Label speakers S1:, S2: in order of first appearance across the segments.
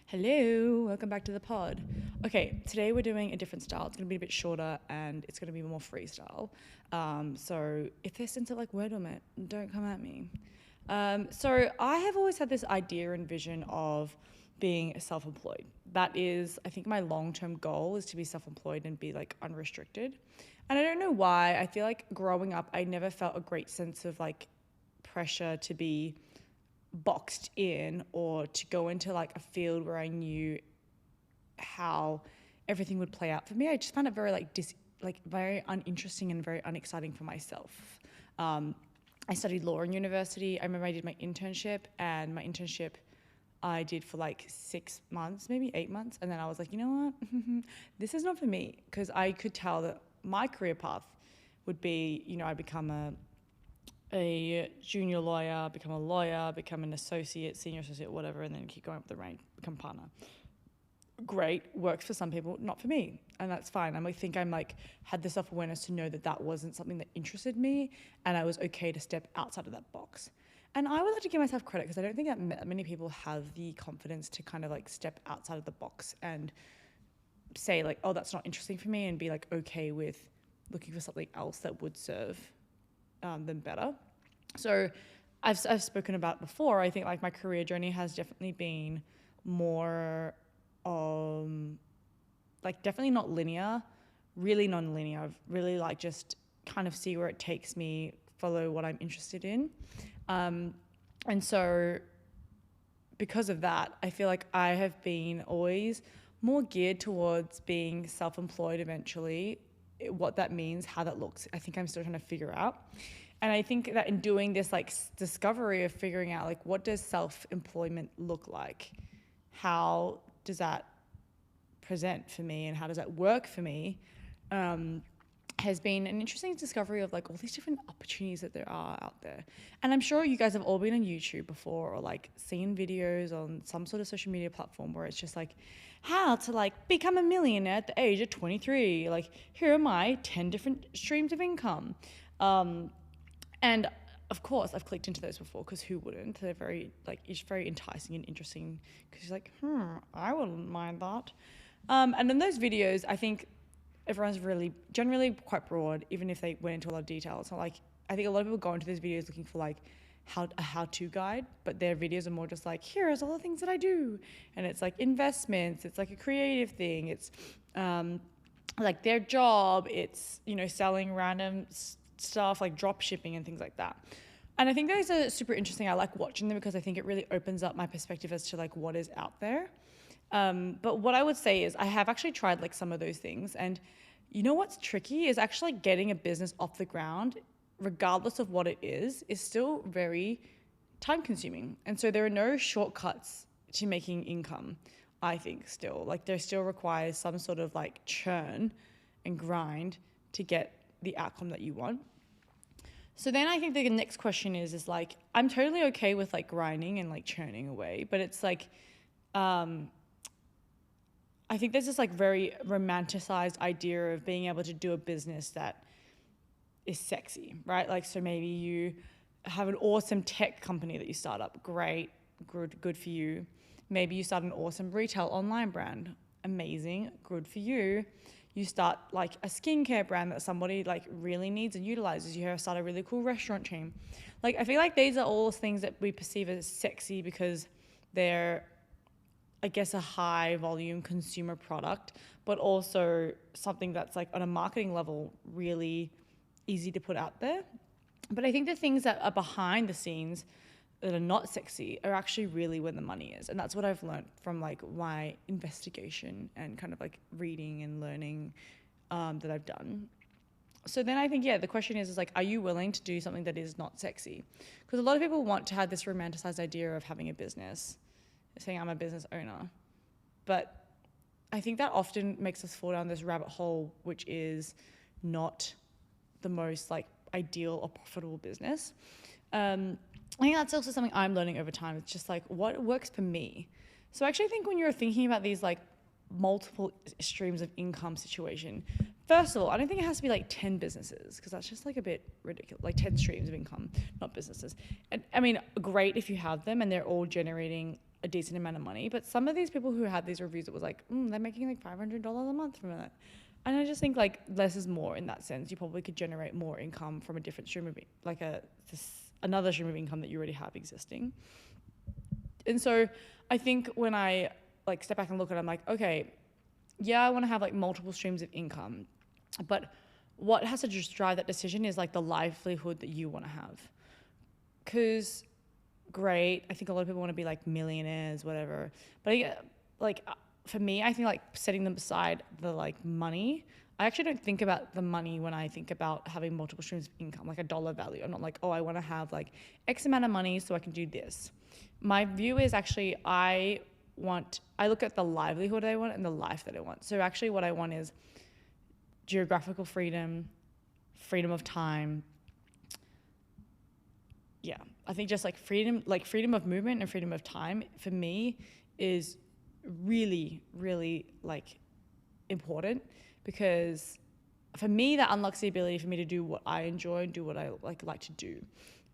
S1: Hello, welcome back to the pod. Okay, today we're doing a different style. It's going to be a bit shorter and it's going to be more freestyle. So if there's into like word vomit, don't come at me. So I have always had this idea and vision of being self-employed. That is, I think my long-term goal is to be self-employed and be like unrestricted. And I don't know why. I feel like growing up, I never felt a great sense of like pressure to be boxed in or to go into like a field where I knew how everything would play out for me. I just found it very like very uninteresting and very unexciting for myself. I studied law in university. I remember I did my internship, and my internship I did for like 6 months, maybe 8 months, and then I was like, you know what, this is not for me, because I could tell that my career path would be, I become a junior lawyer, become a lawyer, become an associate, senior associate, whatever, and then keep going up the rank, become partner. Great, works for some people, not for me, and that's fine. I think I'm like had the self-awareness to know that that wasn't something that interested me, and I was okay to step outside of that box. And I would like to give myself credit because I don't think that many people have the confidence to kind of like step outside of the box and say like, oh, that's not interesting for me, and be like okay with looking for something else that would serve them better. So I've spoken about before. I think like my career journey has definitely been more like definitely not linear, really non-linear. I've really like just kind of see where it takes me, follow what I'm interested in. And so because of that, I feel like I have been always more geared towards being self-employed eventually. What that means, how that looks, I think I'm still trying to figure out. And I think that in doing this like discovery of figuring out like what does self-employment look like? How does that present for me and how does that work for me? Has been an interesting discovery of like all these different opportunities that there are out there. And I'm sure you guys have all been on YouTube before or like seen videos on some sort of social media platform where it's just like how to like become a millionaire at the age of 23. Like here are my 10 different streams of income. And of course I've clicked into those before because who wouldn't? They're very like, it's very enticing and interesting because you're like, I wouldn't mind that. And in those videos, I think everyone's really generally quite broad, even if they went into a lot of detail. It's not like, I think a lot of people go into these videos looking for like a how-to guide, but their videos are more just like, here's all the things that I do. And it's like investments, it's like a creative thing, it's like their job, it's, selling random stuff like drop shipping and things like that. And I think those are super interesting. I like watching them because I think it really opens up my perspective as to like what is out there. But what I would say is I have actually tried like some of those things, and what's tricky is actually getting a business off the ground, regardless of what it is still very time consuming. And so there are no shortcuts to making income, I think still. Like there still requires some sort of like churn and grind to get the outcome that you want. So then I think the next question is like, I'm totally okay with like grinding and like churning away, but it's like, I think there's this like very romanticized idea of being able to do a business that is sexy, right? Like, so maybe you have an awesome tech company that you start up. Great, good for you. Maybe you start an awesome retail online brand. Amazing, good for you. You start like a skincare brand that somebody like really needs and utilizes. You start a really cool restaurant chain. Like, I feel like these are all things that we perceive as sexy because they're, I guess, a high volume consumer product, but also something that's like on a marketing level really easy to put out there. But I think the things that are behind the scenes that are not sexy are actually really where the money is. And that's what I've learned from like my investigation and kind of like reading and learning that I've done. So then I think, the question is like, are you willing to do something that is not sexy? Because a lot of people want to have this romanticized idea of having a business, saying I'm a business owner. But I think that often makes us fall down this rabbit hole, which is not the most like ideal or profitable business. I think that's also something I'm learning over time. It's just like, what works for me? So I actually think when you're thinking about these like multiple streams of income situation, first of all, I don't think it has to be like 10 businesses because that's just like a bit ridiculous, like 10 streams of income, not businesses. And I mean, great if you have them and they're all generating a decent amount of money. But some of these people who had these reviews, it was like, they're making like $500 a month from it. And I just think like less is more in that sense. You probably could generate more income from a different stream of like another stream of income that you already have existing. And so I think when I like step back and look at it, I'm like, okay, yeah, I want to have like multiple streams of income, but what has to just drive that decision is like the livelihood that you want to have. Because great, I think a lot of people want to be like millionaires, whatever. But like for me, I think like setting them aside the like money, I actually don't think about the money when I think about having multiple streams of income, like a dollar value. I'm not like, oh, I want to have like X amount of money so I can do this. My view is actually I look at the livelihood I want and the life that I want. So actually what I want is geographical freedom, freedom of time. Yeah, I think just like freedom of movement and freedom of time for me is really, really like important, because for me that unlocks the ability for me to do what I enjoy and do what I like to do.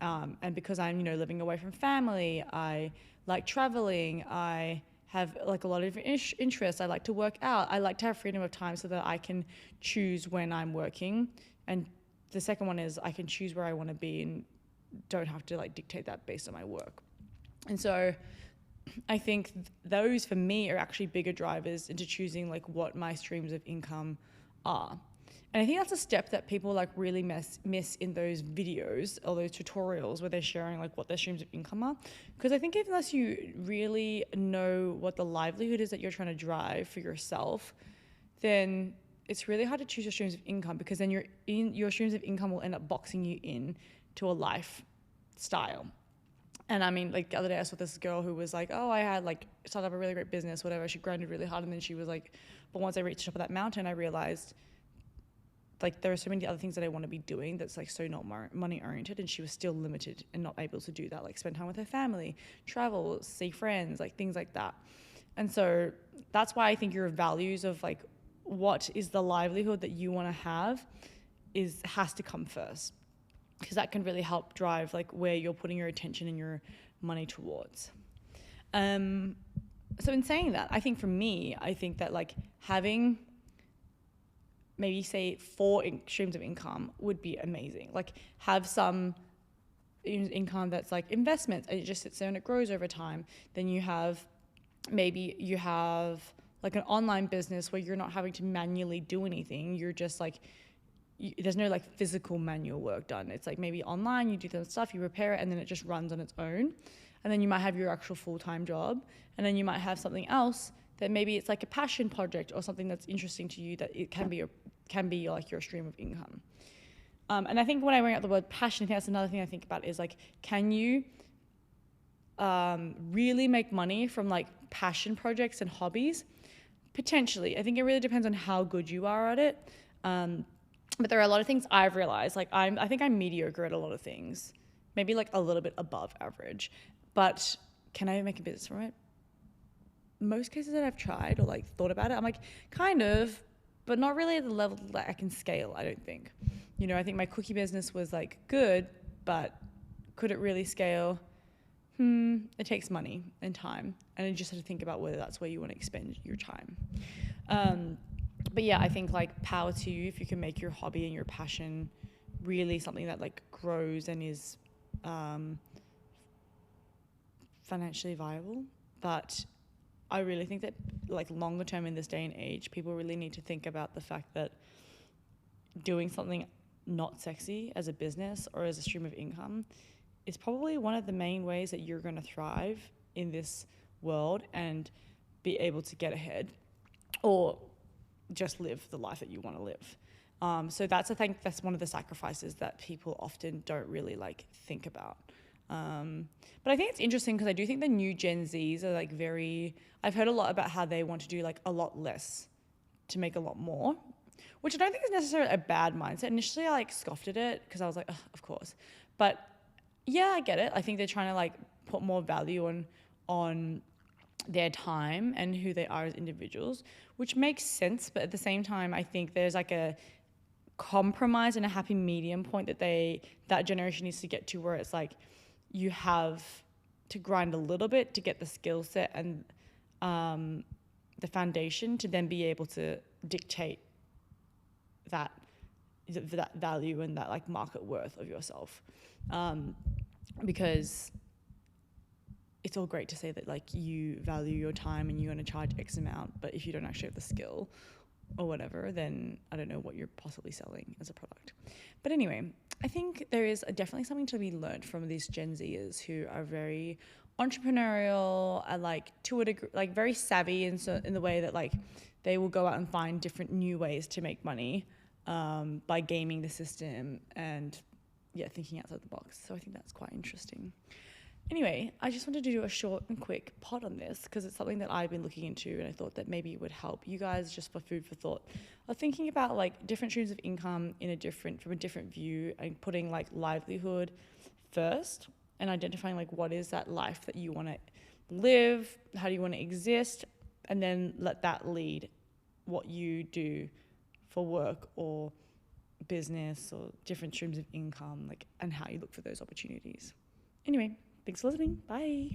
S1: And because I'm, living away from family, I like traveling, I have like a lot of different interests. I like to work out. I like to have freedom of time so that I can choose when I'm working. And the second one is I can choose where I want to be and don't have to like dictate that based on my work. And so I think those for me are actually bigger drivers into choosing like what my streams of income are. And I think that's a step that people like really miss in those videos or those tutorials where they're sharing like what their streams of income are. Because I think unless you really know what the livelihood is that you're trying to drive for yourself, then it's really hard to choose your streams of income, because then your streams of income will end up boxing you in to a lifestyle. And I mean, like the other day I saw this girl who was like, oh, I had like started up a really great business, whatever. She grinded really hard. And then she was like, but once I reached the top of that mountain, I realized like there are so many other things that I want to be doing that's like so not money oriented, and she was still limited and not able to do that, like spend time with her family, travel, see friends, like things like that. And so that's why I think your values of like what is the livelihood that you want to have has to come first, because that can really help drive like where you're putting your attention and your money towards. So in saying that, I think for me, I think that like having maybe say 4 streams of income would be amazing. Like have some income that's like investments and it just sits there and it grows over time. Then you have like an online business where you're not having to manually do anything. You're just like, there's no like physical manual work done. It's like maybe online, you do the stuff, you repair it, and then it just runs on its own. And then you might have your actual full-time job. And then you might have something else that maybe it's like a passion project or something that's interesting to you that it can be like your stream of income. And I think when I bring up the word passion, I think that's another thing I think about is like, can you really make money from like passion projects and hobbies? Potentially. I think it really depends on how good you are at it. But there are a lot of things I've realized, like I think I'm mediocre at a lot of things, maybe like a little bit above average, but can I make a business from it? Most cases that I've tried or like thought about it, I'm like kind of, but not really at the level that I can scale, I don't think. I think my cookie business was like good, but could it really scale? It takes money and time, and you just have to think about whether that's where you want to expend your time. But yeah, I think like power to you if you can make your hobby and your passion really something that like grows and is financially viable. But I really think that like longer term in this day and age, people really need to think about the fact that doing something not sexy as a business or as a stream of income is probably one of the main ways that you're going to thrive in this world and be able to get ahead or just live the life that you want to live. So I think that's one of the sacrifices that people often don't really like think about. But I think it's interesting because I do think the new Gen Zs are like I've heard a lot about how they want to do like a lot less to make a lot more, which I don't think is necessarily a bad mindset. Initially I like scoffed at it because I was like, of course. But yeah, I get it. I think they're trying to like put more value on their time and who they are as individuals, which makes sense. But at the same time, I think there's like a compromise and a happy medium point that generation needs to get to, where it's like you have to grind a little bit to get the skill set and the foundation to then be able to dictate that value and that like market worth of yourself. Because it's all great to say that like you value your time and you're going to charge X amount, but if you don't actually have the skill or whatever, then I don't know what you're possibly selling as a product. But anyway, I think there is definitely something to be learned from these Gen Zers who are very entrepreneurial and like to a degree, like very savvy in the way that like they will go out and find different new ways to make money by gaming the system and thinking outside the box. So I think that's quite interesting. Anyway, I just wanted to do a short and quick pod on this because it's something that I've been looking into, and I thought that maybe it would help you guys just for food for thought. Of thinking about like different streams of income from a different view, and putting like livelihood first and identifying like what is that life that you want to live, how do you want to exist, and then let that lead what you do for work or business or different streams of income, like, and how you look for those opportunities. Anyway, thanks for listening. Bye.